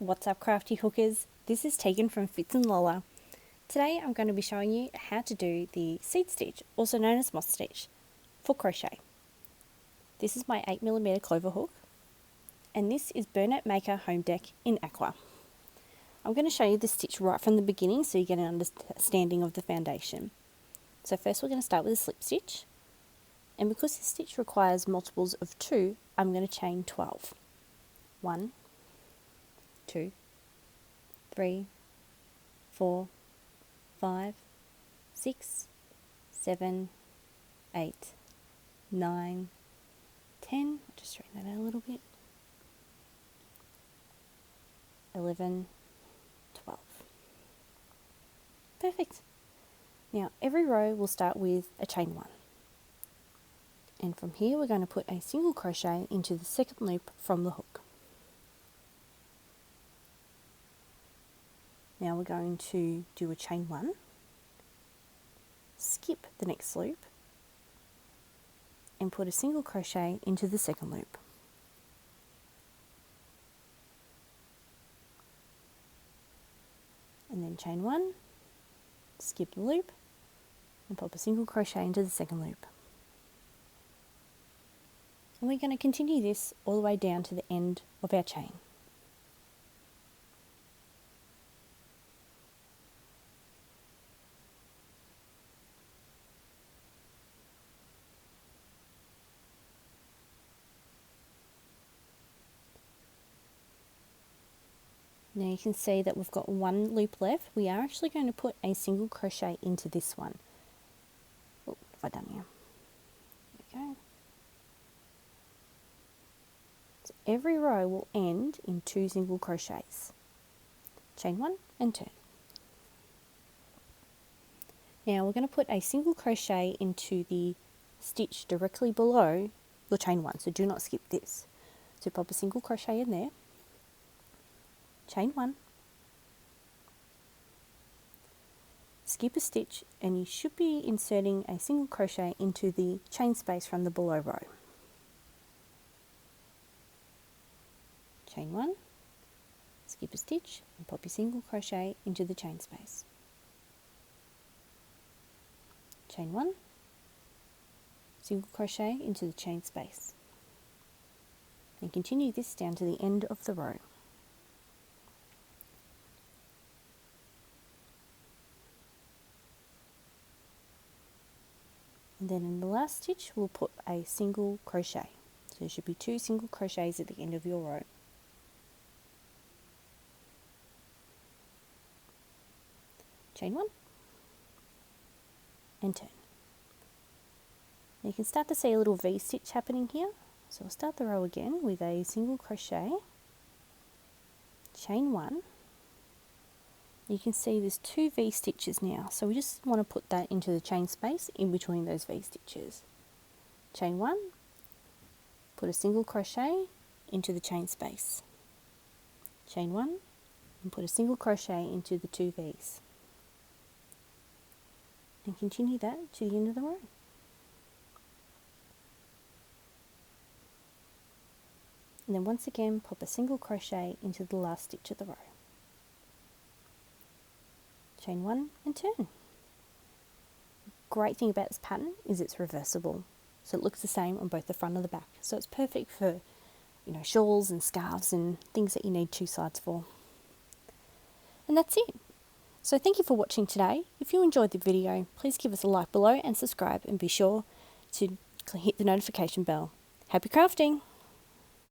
What's up, crafty hookers? This is Tegan from Fits and Lola. Today I'm going to be showing you how to do the seed stitch, also known as moss stitch, for crochet. This is my 8mm Clover hook, and this is Bernat Maker Home Deck in Aqua. I'm going to show you the stitch right from the beginning so you get an understanding of the foundation. So first we're going to start with a slip stitch, and because this stitch requires multiples of 2, I'm going to chain 12. 1, 2, 3, 4, 5, 6, 7, 8, 9, 10. I'll just straighten that out a little bit. 11, 12. Perfect. Now every row will start with a chain 1. And from here we're going to put a single crochet into the second loop from the hook. Now we're going to do a chain 1, skip the next loop, and put a single crochet into the second loop. And then chain 1, skip the loop, and pop a single crochet into the second loop. And we're going to continue this all the way down to the end of our chain. Now you can see that we've got one loop left. We are actually going to put a single crochet into this one. Oh, what have I done here? There we go. So every row will end in 2 single crochets. Chain 1 and turn. Now we're going to put a single crochet into the stitch directly below your chain 1, so do not skip this. So pop a single crochet in there. Chain 1, skip a stitch, and you should be inserting a single crochet into the chain space from the below row. Chain 1, skip a stitch, and pop your single crochet into the chain space. Chain 1, single crochet into the chain space. And continue this down to the end of the row. And then in the last stitch we'll put a single crochet. So there should be 2 single crochets at the end of your row. Chain 1 and turn. Now you can start to see a little V stitch happening here. So we'll start the row again with a single crochet, chain 1. You can see there's 2 V stitches now, so we just want to put that into the chain space in between those V stitches. Chain 1, put a single crochet into the chain space. Chain 1 and put a single crochet into the 2 V's. And continue that to the end of the row. And then once again pop a single crochet into the last stitch of the row. Chain 1 and turn. Great thing about this pattern is it's reversible, so it looks the same on both the front and the back. So it's perfect for, shawls and scarves and things that you need 2 sides for. And that's it. So thank you for watching today. If you enjoyed the video, please give us a like below and subscribe, and be sure to hit the notification bell. Happy crafting!